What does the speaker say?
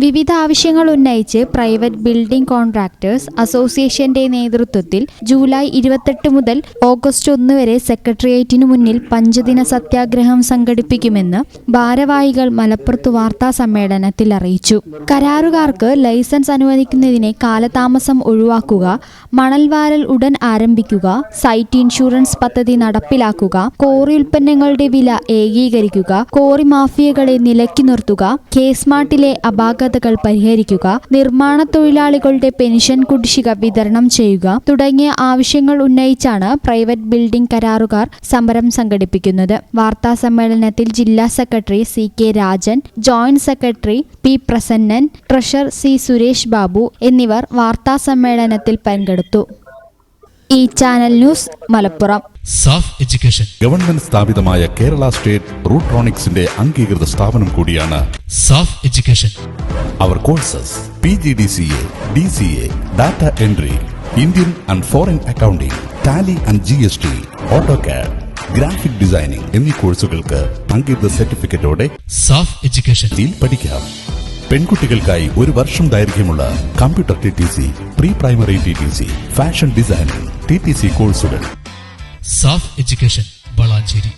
വിവിധ ആവശ്യങ്ങൾ ഉന്നയിച്ച് പ്രൈവറ്റ് ബിൽഡിംഗ് കോൺട്രാക്ടേഴ്സ് അസോസിയേഷന്റെ നേതൃത്വത്തിൽ ജൂലൈ 28 മുതൽ ഓഗസ്റ്റ് 1 വരെ സെക്രട്ടേറിയറ്റിനു മുന്നിൽ പഞ്ചദിന സത്യാഗ്രഹം സംഘടിപ്പിക്കുമെന്ന് ഭാരവാഹികൾ മലപ്പുറത്ത് വാർത്താ സമ്മേളനത്തിൽ അറിയിച്ചു. കരാറുകാർക്ക് ലൈസൻസ് അനുവദിക്കുന്നതിനെ കാലതാമസം ഒഴിവാക്കുക, മണൽവാരൽ ഉടൻ ആരംഭിക്കുക, സൈറ്റ് ഇൻഷുറൻസ് പദ്ധതി നടപ്പിലാക്കുക, കോറി ഉൽപ്പന്നങ്ങളുടെ വില ഏകീകരിക്കുക, കോറി മാഫിയകളെ നിലയ്ക്ക് നിർത്തുക, കേസ്മാർട്ടിലെ അപാകതകൾ പരിഹരിക്കുക, നിർമ്മാണ തൊഴിലാളികളുടെ പെൻഷൻ കുടിശ്ശിക വിതരണം ചെയ്യുക തുടങ്ങിയ ആവശ്യങ്ങൾ ഉന്നയിച്ചാണ് പ്രൈവറ്റ് ബിൽഡിംഗ് കരാറുകാർ സമരം സംഘടിപ്പിക്കുന്നത്. വാർത്താ സമ്മേളനത്തിൽ ജില്ലാ secretary CK Rajan, joint secretary P Prasannan, treasurer C Suresh Babu എന്നിവർ വാർത്താ സമ്മേളനത്തിൽ പങ്കെടുത്തു. ഈ channel news Malappuram. SAF education government സ്ഥാപിതമായ കേരള സ്റ്റേറ്റ് റൂട്രോണിക്സിന്റെ അംഗീകൃത സ്ഥാപനം കൂടിയാണ് സാഫ് എഡ്യൂക്കേഷൻ. അവർ courses PGDCA, DCA, data entry, Indian and foreign accounting, Tally and GST, AutoCAD, graphic designing എന്നീ കോഴ്സുകൾക്ക് അംഗീകൃത സർട്ടിഫിക്കറ്റോടെ സാഫ് എഡ്യൂക്കേഷൻ പഠിക്കാം. പെൺകുട്ടികൾക്കായി 1 വർഷം ദൈർഘ്യമുള്ള computer TTC, pre primary TTC, fashion designing TTC കോഴ്സുകൾ. SAF education Valanchery.